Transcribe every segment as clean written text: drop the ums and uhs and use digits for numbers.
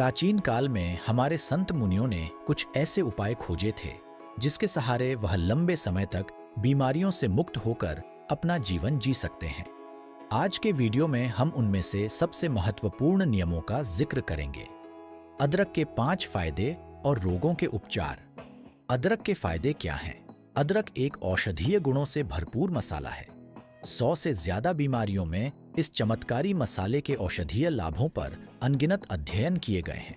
प्राचीन काल में हमारे संत मुनियों ने कुछ ऐसे उपाय खोजे थे जिसके सहारे वह लंबे समय तक बीमारियों से मुक्त होकर अपना जीवन जी सकते हैं। आज के वीडियो में हम उनमें से सबसे महत्वपूर्ण नियमों का जिक्र करेंगे। अदरक के 5 फायदे और रोगों के उपचार। अदरक के फायदे क्या हैं? अदरक एक औषधीय गुणों से भरपूर मसाला है। 100 से ज्यादा बीमारियों में इस चमत्कारी मसाले के औषधीय लाभों पर अनगिनत अध्ययन किए गए हैं।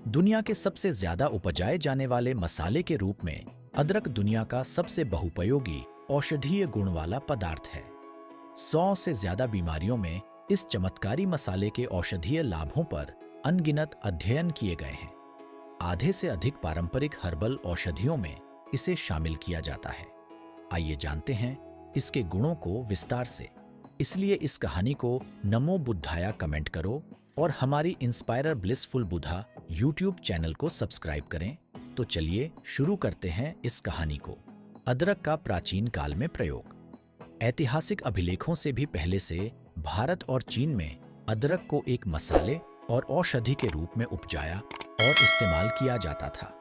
दुनिया के सबसे ज्यादा उपजाए जाने वाले मसाले के रूप में अदरक दुनिया का सबसे बहुपयोगी औषधीय गुण वाला पदार्थ है। 100 से ज्यादा बीमारियों में इस चमत्कारी मसाले के औषधीय लाभों पर अनगिनत अध्ययन किए गए हैं। आधे से अधिक पारंपरिक हर्बल औषधियों में इसे शामिल किया जाता है। आइए जानते हैं इसके गुणों को विस्तार से। इसलिए इस कहानी को नमो बुद्धाया कमेंट करो और हमारी inspirer blissful Buddha YouTube channel को सब्सक्राइब करें। तो चलिए शुरू करते हैं इस कहानी को। अदरक का प्राचीन काल में प्रयोग। ऐतिहासिक अभिलेखों से भी पहले से भारत और चीन में अदरक को एक मसाले और औषधि के रूप में उपजाया और इस्तेमाल किया जाता था।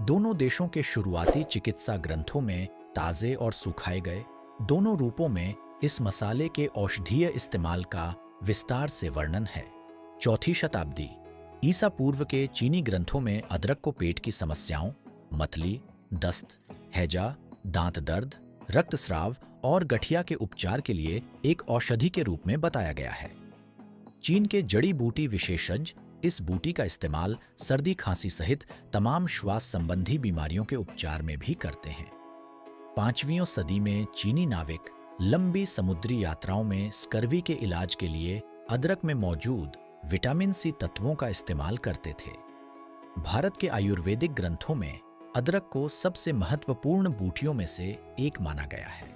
दोनों देशों के शुरुआती चिकित्सा ग्रंथों में ताजे और सुखाए गए दोनों रूपों में इस मसाले के औषधीय इस्तेमाल का विस्तार से वर्णन है। 4वीं शताब्दी ईसा पूर्व के चीनी ग्रंथों में अदरक को पेट की समस्याओं, मतली, दस्त, हैजा, दांत दर्द, रक्तस्राव और गठिया के उपचार के लिए एक औषधि के रूप में बताया गया है। चीन के जड़ी बूटी विशेषज्ञ इस बूटी का इस्तेमाल सर्दी खांसी सहित तमाम श्वास संबंधी बीमारियों के उपचार में भी करते हैं। 5वीं सदी में चीनी नाविक लंबी समुद्री यात्राओं में स्कर्वी के इलाज के लिए अदरक में मौजूद विटामिन सी तत्वों का इस्तेमाल करते थे। भारत के आयुर्वेदिक ग्रंथों में अदरक को सबसे महत्वपूर्ण बूटियों में से एक माना गया है।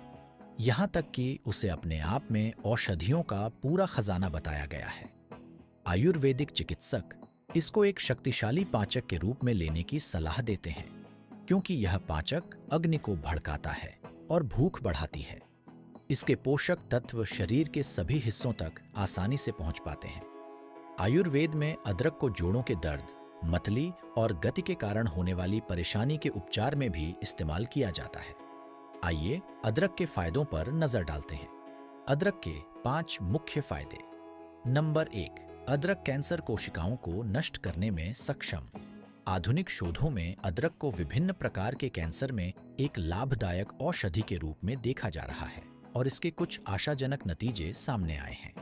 यहाँ तक कि उसे अपने आप में औषधियों का पूरा खजाना बताया गया है। आयुर्वेदिक चिकित्सक इसको एक शक्तिशाली पाचक के रूप में लेने की सलाह देते हैं, क्योंकि यह पाचक अग्नि को भड़काता है और भूख बढ़ाती है। इसके पोषक तत्व शरीर के सभी हिस्सों तक आसानी से पहुंच पाते हैं। आयुर्वेद में अदरक को जोड़ों के दर्द, मतली और गति के कारण होने वाली परेशानी के उपचार में भी इस्तेमाल किया जाता है। आइए अदरक के फायदों पर नजर डालते हैं। अदरक के 5 मुख्य फायदे। नंबर 1, अदरक कैंसर कोशिकाओं को नष्ट करने में सक्षम। आधुनिक शोधों में अदरक को विभिन्न प्रकार के कैंसर में एक लाभदायक औषधि के रूप में देखा जा रहा है और इसके कुछ आशाजनक नतीजे सामने आए हैं।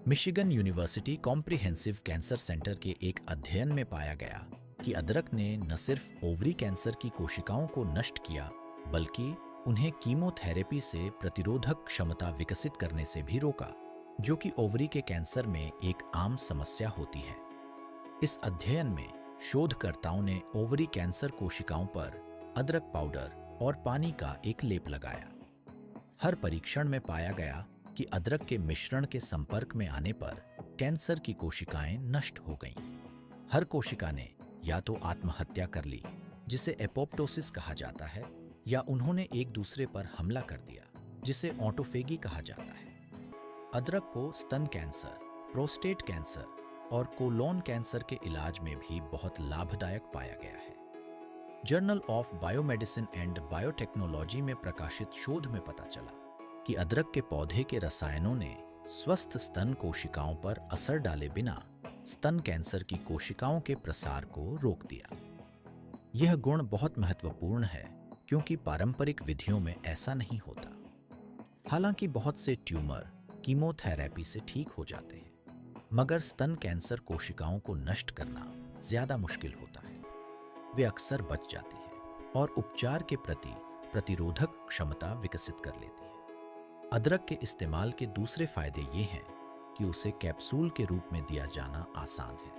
Michigan university comprehensive cancer centre के एक अध्ययन में पाया गया कि अदरक ने न सिर्फ ओवरी कैंसर की कोशिकाओं को नष्ट किया, बल्कि उन्हें कीमोथेरेपी से प्रतिरोधक क्षमता विकसित करने से भी रोका, जो कि ओवरी के कैंसर में एक आम समस्या होती है। इस अध्ययन में शोधकर्ताओं ने ओवरी कैंसर कोशिकाओं पर अदरक पाउडर और पानी का एक लेप लगाया। हर परीक्षण में पाया गया कि अदरक के मिश्रण के संपर्क में आने पर कैंसर की कोशिकाएं नष्ट हो गईं। हर कोशिका ने या तो आत्महत्या कर ली, जिसे एपोप्टोसिस कहा जाता है, या उन्होंने एक दूसरे पर हमला कर दिया, जिसे ऑटोफेगी कहा जाता है। अदरक को स्तन कैंसर, प्रोस्टेट कैंसर और कोलोन कैंसर के इलाज में भी बहुत लाभदायक पाया गया है। Journal of biomedicine and biotechnology में प्रकाशित शोध में पता चला कि अदरक के पौधे के रसायनों ने स्वस्थ स्तन कोशिकाओं पर असर डाले बिना स्तन कैंसर की कोशिकाओं के प्रसार को रोक दिया। यह गुण बहुत महत्वपूर्ण है, क्योंकि पारंपरिक विधियों में ऐसा नहीं होता। हालांकि बहुत से ट्यूमर कीमोथेरेपी से ठीक हो जाते हैं, मगर स्तन कैंसर कोशिकाओं को नष्ट करना ज्यादा मुश्किल होता है। वे अक्सर बच जाती हैं और उपचार के प्रति प्रतिरोधक क्षमता विकसित कर लेती हैं। अदरक के इस्तेमाल के दूसरे फायदे ये हैं कि उसे कैप्सूल के रूप में दिया जाना आसान है।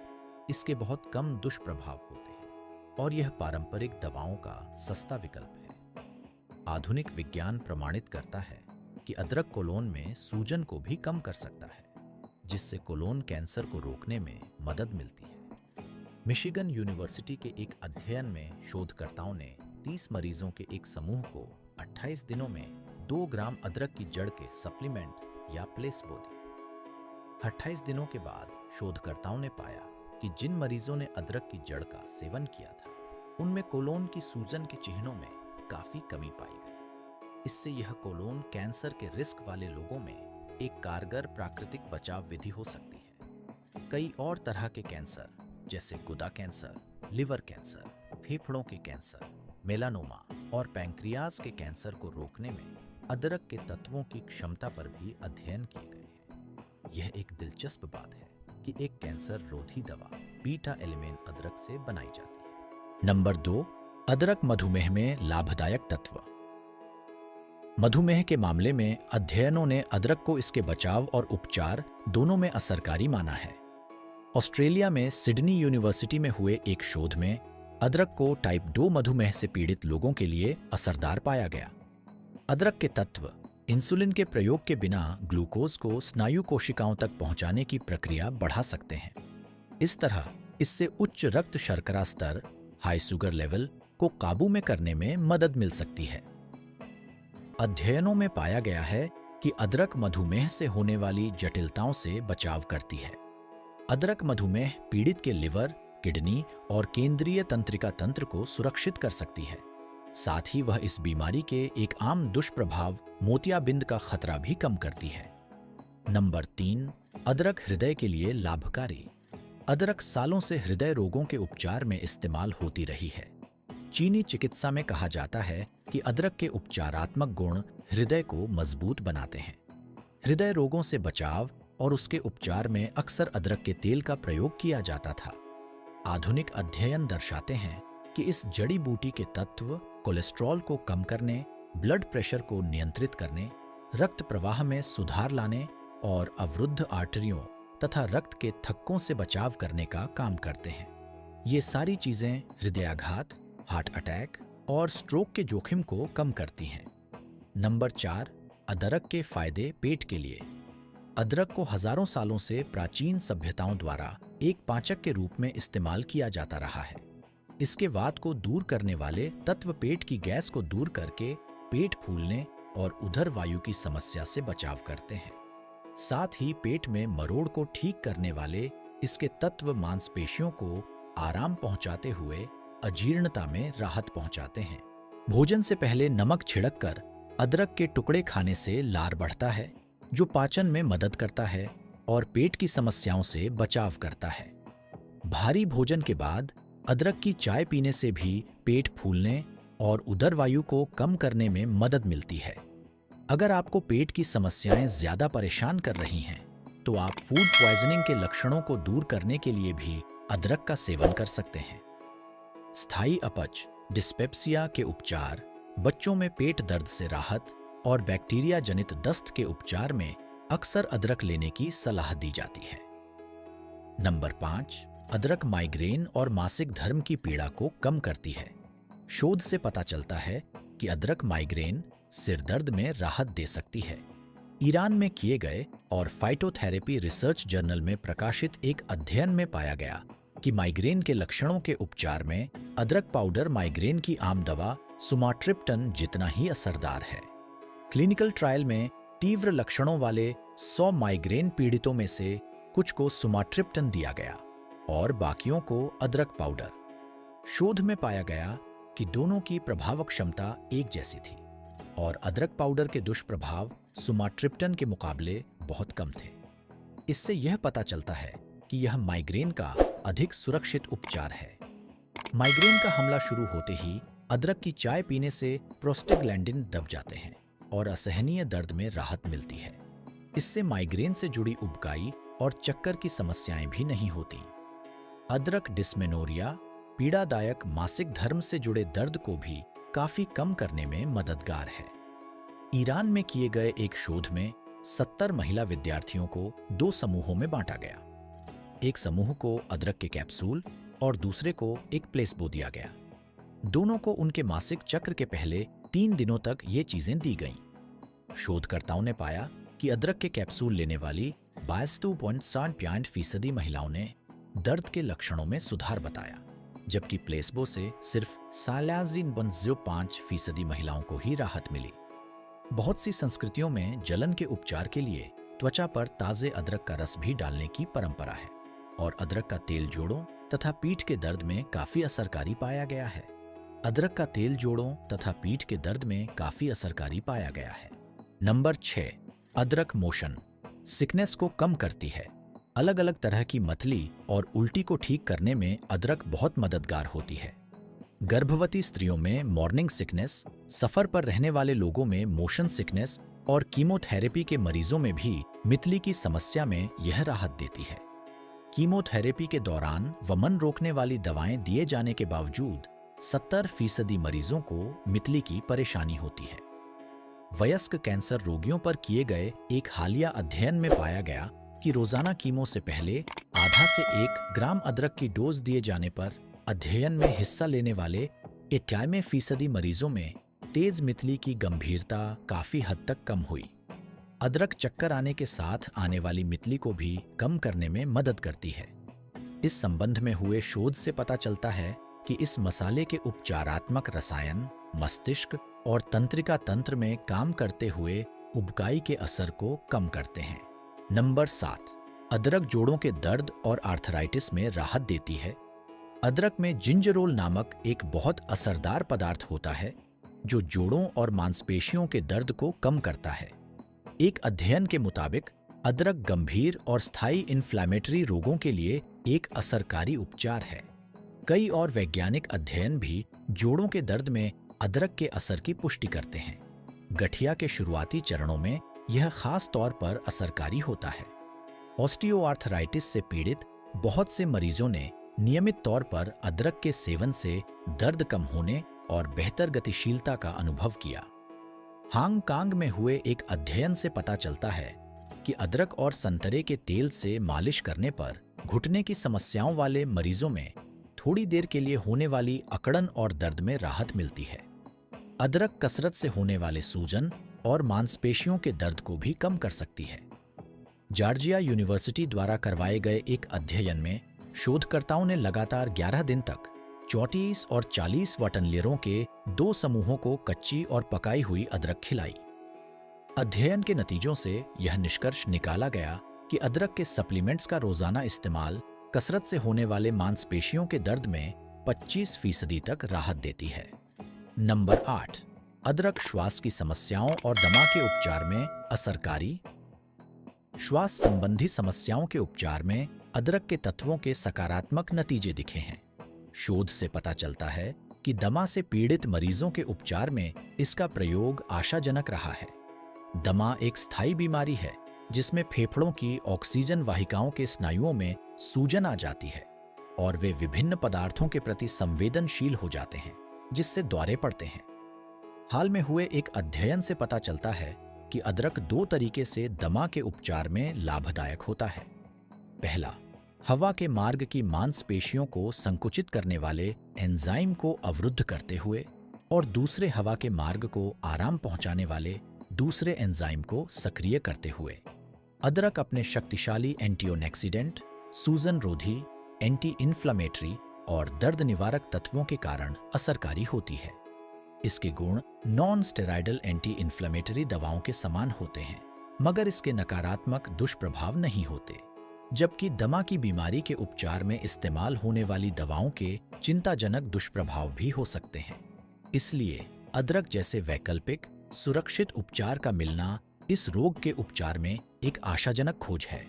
इसके बहुत कम दुष्प्रभाव होते हैं और यह पारंपरिक दवाओं का सस्ता विकल्प है। आधुनिक विज्ञान प्रमाणित करता है कि अदरक कोलोन में सूजन को भी कम कर सकता है, जिससे कोलोन कैंसर को रोकने में मदद मिलती है। मिशिगन यूनिवर्सिटी के एक अध्ययन में शोधकर्ताओं ने 30 मरीजों के एक समूह को 28 दिनों में 2 ग्राम अदरक की जड़ के सप्लीमेंट या प्लेसबो दिए। 28 दिनों के बाद शोधकर्ताओं ने पाया कि जिन मरीजों ने अदरक की जड़ का सेवन किया था उनमें कोलोन की सूजन के चिन्हों में काफी कमी पाई गई। इससे यह कोलोन कैंसर के रिस्क वाले लोगों में एक कारगर प्राकृतिक बचाव विधि हो सकती है। कई और तरह के कैंसर जैसे गुदा कैंसर, लिवर कैंसर, फेफड़ों के कैंसर, मेलानोमा और पैंक्रियाज के कैंसर को रोकने में अदरक के तत्वों की क्षमता पर भी अध्ययन किए गए हैं। यह एक दिलचस्प बात है कि एक कैंसर रोधी दवा बीटा एलिमेन अदरक से बनाई जाती है। नंबर 2, अदरक मधुमेह में लाभदायक तत्व। मधुमेह के मामले में अध्ययनों ने अदरक को इसके बचाव और उपचार दोनों में असरकारी माना है। ऑस्ट्रेलिया में सिडनी यूनिवर्सिटी में हुए एक शोध में अदरक को टाइप 2 मधुमेह से पीड़ित लोगों के लिए असरदार पाया गया। अदरक के तत्व इंसुलिन के प्रयोग के बिना ग्लूकोज को स्नायु कोशिकाओं तक पहुंचाने की प्रक्रिया बढ़ा सकते हैं। इस तरह इससे उच्च रक्त शर्करा स्तर, हाई शुगर लेवल को काबू में करने में मदद मिल सकती है। अध्ययनों में पाया गया है कि अदरक मधुमेह से होने वाली जटिलताओं से बचाव करती है। अदरक मधुमेह पीड़ित के लिवर, किडनी और केंद्रीय तंत्रिका तंत्र को सुरक्षित कर सकती है। साथ ही वह इस बीमारी के एक आम दुष्प्रभाव मोतियाबिंद का खतरा भी कम करती है। नंबर 3, अदरक हृदय के लिए लाभकारी। अदरक सालों से हृदय रोगों के उपचार में इस्तेमाल होती रही है। चीनी चिकित्सा में कहा जाता है कि अदरक के उपचारात्मक गुण हृदय को मजबूत बनाते हैं। हृदय रोगों से बचाव और उसके उपचार में अक्सर अदरक के तेल का प्रयोग किया जाता था। आधुनिक अध्ययन दर्शाते हैं कि इस जड़ी बूटी के तत्व कोलेस्ट्रॉल को कम करने, ब्लड प्रेशर को नियंत्रित करने, रक्त प्रवाह में सुधार लाने और अवरुद्ध आर्टरियों तथा रक्त के थक्कों से बचाव करने का काम करते हैं। ये सारी चीजें हृदयाघात, हार्ट अटैक और स्ट्रोक के जोखिम को कम करती हैं। नंबर 4, अदरक के फायदे पेट के लिए। अदरक को हजारों सालों से प्राचीन सभ्यताओं द्वारा एक पाचक के रूप में इस्तेमाल किया जाता रहा है। इसके वात को दूर करने वाले तत्व पेट की गैस को दूर करके पेट फूलने और उदर वायु की समस्या से बचाव करते हैं। साथ ही पेट में मरोड़ को ठीक करने वाले इसके तत्व मांसपेशियों को आराम पहुंचाते हुए अजीर्णता में राहत पहुंचाते हैं। भोजन से पहले नमक छिड़ककर अदरक के टुकड़े खाने से लार बढ़ता है, जो पाचन में मदद करता है और पेट की समस्याओं से बचाव करता है। भारी भोजन के बाद अदरक की चाय पीने से भी पेट फूलने और उदर वायु को कम करने में मदद मिलती है। अगर आपको पेट की समस्याएं ज्यादा परेशान कर रही हैं, तो आप फूड पॉइजनिंग के लक्षणों को दूर करने के लिए भी अदरक का सेवन कर सकते हैं। स्थायी अपच, डिस्पेप्सिया के उपचार, बच्चों में पेट दर्द से राहत और बैक्टीरिया जनित दस्त के उपचार में अक्सर अदरक लेने की सलाह दी जाती है। नंबर 5, अदरक माइग्रेन और मासिक धर्म की पीड़ा को कम करती है। शोध से पता चलता है कि अदरक माइग्रेन, सिर दर्द में राहत दे सकती है। ईरान में किए गए और फाइटोथेरेपी रिसर्च जर्नल में प्रकाशित एक अध्ययन में पाया गया कि माइग्रेन के लक्षणों के उपचार में अदरक पाउडर माइग्रेन की आम दवा सुमाट्रिप्टन जितना ही असरदार है। क्लिनिकल ट्रायल में तीव्र लक्षणों वाले 100 माइग्रेन पीड़ितों में से कुछ को सुमाट्रिप्टन दिया गया और बाकियों को अदरक पाउडर। शोध में पाया गया कि दोनों की प्रभावक क्षमता एक जैसी थी और अदरक पाउडर के दुष्प्रभाव सुमाट्रिप्टन के मुकाबले बहुत कम थे। इससे यह पता चलता है कि यह माइग्रेन का अधिक सुरक्षित उपचार है। माइग्रेन का हमला शुरू होते ही अदरक की चाय पीने से प्रोस्टाग्लैंडिन दब जाते हैं और असहनीय दर्द में राहत मिलती है। इससे माइग्रेन से जुड़ी उबकाई और चक्कर की समस्याएं भी नहीं होती। अदरक डिस्मेनोरिया, पीड़ादायक मासिक धर्म से जुड़े दर्द को भी काफी कम करने में मददगार है। ईरान में किए गए एक शोध में 70 महिला विद्यार्थियों को 2 समूहों में बांटा गया। एक समूह को अदरक के कैप्सूल और दूसरे को एक प्लेसबो दिया गया। दोनों को उनके मासिक चक्र के पहले 3 दिनों तक ये चीजें दी गईं। शोधकर्ताओं ने पाया कि अदरक के कैप्सूल लेने वाली 22.75% महिलाओं ने दर्द के लक्षणों में सुधार बताया, जबकि प्लेसबो से सिर्फ 0.05% महिलाओं को ही राहत मिली। बहुत सी संस्कृतियों में जलन के उपचार के लिए त्वचा पर ताजे अदरक का रस भी डालने की परंपरा है। और अदरक का तेल जोड़ों तथा पीठ के दर्द में काफी असरकारी पाया गया है। अदरक का तेल जोड़ों तथा पीठ के दर्द में काफी असरकारी पाया गया है। नंबर 6, अदरक मोशन सिकनेस को कम करती है। अलग अलग तरह की मतली और उल्टी को ठीक करने में अदरक बहुत मददगार होती है। गर्भवती स्त्रियों में मॉर्निंग सिकनेस, सफर पर रहने वाले लोगों में मोशन सिकनेस और कीमोथेरेपी के मरीजों में भी मितली की समस्या में यह राहत देती है। कीमोथेरेपी के दौरान वमन रोकने वाली दवाएं दिए जाने के बावजूद 70% मरीजों को मितली की परेशानी होती है। वयस्क कैंसर रोगियों पर किए गए एक हालिया अध्ययन में पाया गया कि रोजाना कीमो से पहले आधा से 1 ग्राम अदरक की डोज दिए जाने पर अध्ययन में हिस्सा लेने वाले 91% मरीजों में तेज मितली की गंभीरता काफी हद तक कम हुई। अदरक चक्कर आने के साथ आने वाली मितली को भी कम करने में मदद करती है। इस संबंध में हुए शोध से पता चलता है कि इस मसाले के उपचारात्मक रसायन मस्तिष्क और तंत्रिका तंत्र में काम करते हुए उबकाई के असर को कम करते हैं। नंबर 7, अदरक जोड़ों के दर्द और आर्थराइटिस में राहत देती है। अदरक में जिंजरोल नामक एक बहुत असरदार पदार्थ होता है जो जोड़ों और मांसपेशियों के दर्द को कम करता है। एक अध्ययन के मुताबिक अदरक गंभीर और स्थायी इन्फ्लेमेटरी रोगों के लिए एक असरकारी उपचार है। कई और वैज्ञानिक अध्ययन भी जोड़ों के दर्द में अदरक के असर की पुष्टि करते हैं। गठिया के शुरुआती चरणों में यह खास तौर पर असरकारी होता है। ऑस्टियोआर्थराइटिस से पीड़ित बहुत से मरीजों ने नियमित तौर पर अदरक के सेवन से दर्द कम होने और बेहतर गतिशीलता का अनुभव किया। हांगकांग में हुए एक अध्ययन से पता चलता है कि अदरक और संतरे के तेल से मालिश करने पर घुटने की समस्याओं वाले मरीजों में थोड़ी देर के लिए होने वाली अकड़न और दर्द में राहत मिलती है। अदरक कसरत से होने वाले सूजन और मांसपेशियों के दर्द को भी कम कर सकती है। जॉर्जिया यूनिवर्सिटी द्वारा करवाए गए एक अध्ययन में शोधकर्ताओं ने लगातार 11 दिन तक 34 और 40 वटनलियरों के 2 समूहों को कच्ची और पकाई हुई अदरक खिलाई। अध्ययन के नतीजों से यह निष्कर्ष निकाला गया कि अदरक के सप्लीमेंट्स का रोजाना इस्तेमाल कसरत से होने वाले मांसपेशियों के दर्द में 25% तक राहत देती है। नंबर 8, अदरक श्वास की समस्याओं और दमा के उपचार में असरकारी। श्वास संबंधी समस्याओं के उपचार में अदरक के तत्वों के सकारात्मक नतीजे दिखे हैं। शोध से पता चलता है कि दमा से पीड़ित मरीजों के उपचार में इसका प्रयोग आशाजनक रहा है। दमा एक स्थायी बीमारी है जिसमें फेफड़ों की ऑक्सीजन वाहिकाओं के स्नायुओं में सूजन आ जाती है और वे विभिन्न पदार्थों के प्रति संवेदनशील हो जाते हैं जिससे दौरे पड़ते हैं। हाल में हुए एक अध्ययन से पता चलता है कि अदरक 2 तरीके से दमा के उपचार में लाभदायक होता है। पहला, हवा के मार्ग की मांसपेशियों को संकुचित करने वाले एंजाइम को अवरुद्ध करते हुए, और दूसरे हवा के मार्ग को आराम पहुंचाने वाले दूसरे एंजाइम को सक्रिय करते हुए। अदरक अपने शक्तिशाली एंटीऑक्सीडेंट, सूजन रोधी, एंटी इन्फ्लेमेटरी और दर्द निवारक तत्वों के कारण असरकारी होती है। इसके गुण नॉन स्टेरॉयडल एंटी इन्फ्लेमेटरी दवाओं के समान होते हैं, मगर इसके नकारात्मक दुष्प्रभाव नहीं होते, जबकि दमा की बीमारी के उपचार में इस्तेमाल होने वाली दवाओं के चिंताजनक दुष्प्रभाव भी हो सकते हैं। इसलिए अदरक जैसे वैकल्पिक सुरक्षित उपचार का मिलना इस रोग के उपचार में एक आशाजनक खोज है।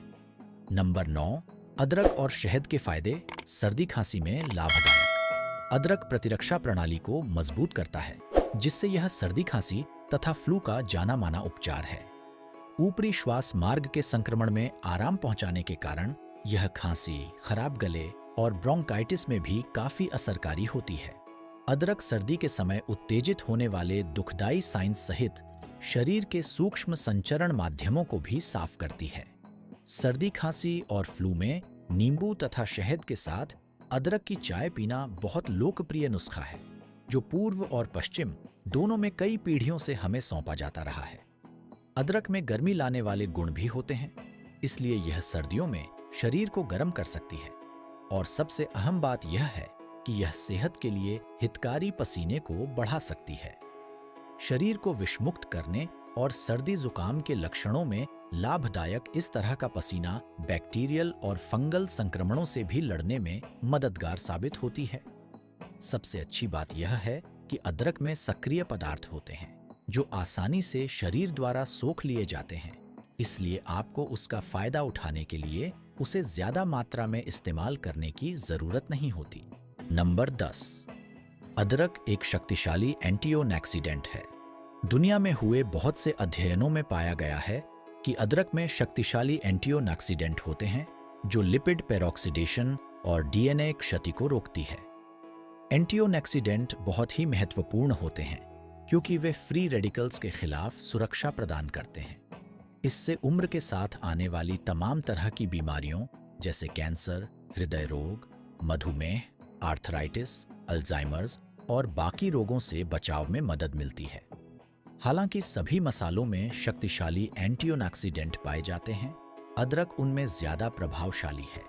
नंबर 9, अदरक और शहद के फायदे सर्दी खांसी में लाभदायक। अदरक प्रतिरक्षा प्रणाली को मजबूत करता है, जिससे यह सर्दी खांसी तथा फ्लू का जाना माना उपचार है। ऊपरी श्वास मार्ग के संक्रमण में आराम पहुंचाने के कारण यह खांसी, खराब गले और ब्रोंकाइटिस में भी काफी असरकारी होती है। अदरक सर्दी के समय उत्तेजित होने वाले दुखदाई साइंस सहित शरीर के सूक्ष्म संचरण माध्यमों को भी साफ करती है। सर्दी खांसी और फ्लू में नींबू तथा शहद के साथ अदरक की चाय पीना बहुत लोकप्रिय नुस्खा है, जो पूर्व और पश्चिम दोनों में कई पीढ़ियों से हमें सौंपा जाता रहा है। अदरक में गर्मी लाने वाले गुण भी होते हैं, इसलिए यह सर्दियों में शरीर को गर्म कर सकती है। और सबसे अहम बात यह है कि यह सेहत के लिए हितकारी पसीने को बढ़ा सकती है। शरीर को विषमुक्त करने और सर्दी जुकाम के लक्षणों में लाभदायक इस तरह का पसीना बैक्टीरियल और फंगल संक्रमणों से भी लड़ने में मददगार साबित होती है। सबसे अच्छी बात यह है कि अदरक में सक्रिय पदार्थ होते हैं जो आसानी से शरीर द्वारा सोख लिए जाते हैं, इसलिए आपको उसका फायदा उठाने के लिए उसे ज्यादा मात्रा में इस्तेमाल करने की जरूरत नहीं होती। नंबर 10। अदरक एक शक्तिशाली एंटीओक्सीडेंट है। दुनिया में हुए बहुत से अध्ययनों में पाया गया है कि अदरक में शक्तिशाली एंटीओक्सीडेंट होते हैं जो लिपिड पेरोक्सिडेशन और डीएनए क्षति को रोकती है। एंटीओक्सीडेंट बहुत ही महत्वपूर्ण होते हैं क्योंकि वे फ्री रेडिकल्स के खिलाफ सुरक्षा प्रदान करते हैं। इससे उम्र के साथ आने वाली तमाम तरह की बीमारियों जैसे कैंसर, हृदय रोग, मधुमेह, आर्थराइटिस, अल्जाइमर्स और बाकी रोगों से बचाव में मदद मिलती है। हालांकि सभी मसालों में शक्तिशाली एंटीओक्सीडेंट पाए जाते हैं, अदरक उनमें ज्यादा प्रभावशाली है।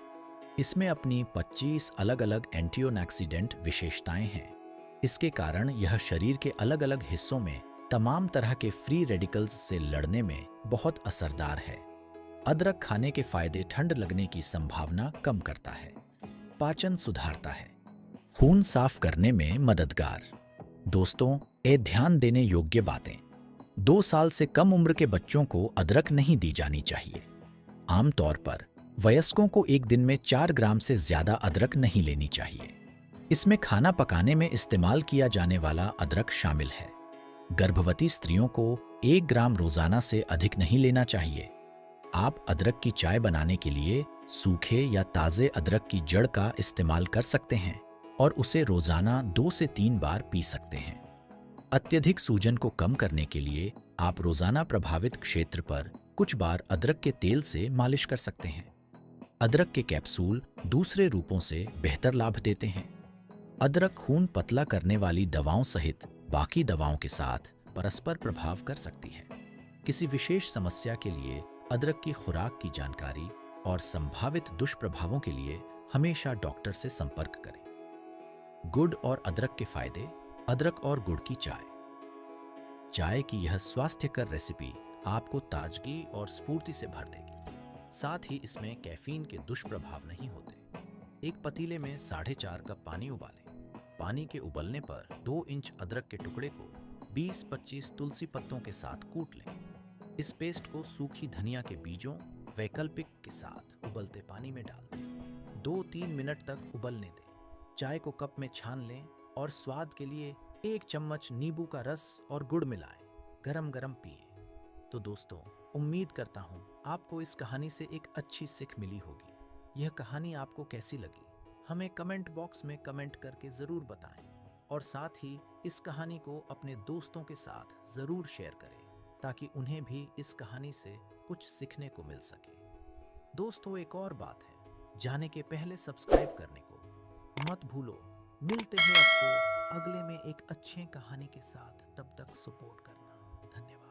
इसमें अपनी 25 अलग-अलग एंटीओक्सीडेंट विशेषताएं हैं। इसके कारण यह शरीर के अलग-अलग हिस्सों में तमाम तरह के फ्री रेडिकल्स से लड़ने में बहुत असरदार है। अदरक खाने के फायदे ठंड लगने की संभावना कम करता है, पाचन सुधारता है, खून साफ करने में मददगार। दोस्तों, ये ध्यान देने योग्य बातें। 2 साल से कम उम्र के बच्चों को अदरक नहीं दी जानी चाहिए। आमतौर पर वयस्कों को एक दिन में 4 ग्राम से ज्यादा अदरक नहीं लेनी चाहिए। इसमें खाना पकाने में इस्तेमाल किया जाने वाला अदरक शामिल है। गर्भवती स्त्रियों को 1 ग्राम रोजाना से अधिक नहीं लेना चाहिए। आप अदरक की चाय बनाने के लिए सूखे या ताजे अदरक की जड़ का इस्तेमाल कर सकते हैं और उसे रोजाना 2 से 3 बार पी सकते हैं। अत्यधिक सूजन को कम करने के लिए आप रोजाना प्रभावित क्षेत्र पर कुछ बार अदरक के तेल से मालिश कर सकते हैं। अदरक के कैप्सूल दूसरे रूपों से बेहतर लाभ देते हैं। अदरक खून पतला करने वाली दवाओं सहित बाकी दवाओं के साथ परस्पर प्रभाव कर सकती है। किसी विशेष समस्या के लिए अदरक की खुराक की जानकारी और संभावित दुष्प्रभावों के लिए हमेशा डॉक्टर से संपर्क करें। गुड़ और अदरक के फायदे। अदरक और गुड़ की चाय। चाय की यह स्वास्थ्यकर रेसिपी आपको ताजगी और स्फूर्ति से भर देगी। साथ ही इसमें कैफीन के दुष्प्रभाव नहीं होते। एक पतीले में 4.5 कप पानी उबालें। पानी के उबलने पर 2 इंच अदरक के टुकड़े को 20-25 तुलसी पत्तों के साथ कूट लें। इस पेस्ट को सूखी धनिया के बीजों वैकल्पिक के साथ उबलते पानी में डाल दें। 2-3 मिनट तक उबलने दें। चाय को कप में छान लें और स्वाद के लिए 1 चम्मच नींबू का रस और गुड़ मिलाएं। गरम गरम पिएं। तो दोस्तों, उम्मीद करता हूँ आपको इस कहानी से एक अच्छी सीख मिली होगी। यह कहानी आपको कैसी लगी हमें कमेंट बॉक्स में कमेंट करके ज़रूर बताएं और साथ ही इस कहानी को अपने दोस्तों के साथ ज़रूर शेयर करें ताकि उन्हें भी इस कहानी से कुछ सीखने को मिल सके। दोस्तों, एक और बात है, जाने के पहले सब्सक्राइब करने को मत भूलो। मिलते हैं आपको अगले में एक अच्छी कहानी के साथ। तब तक सपोर्ट करना। धन्यवाद।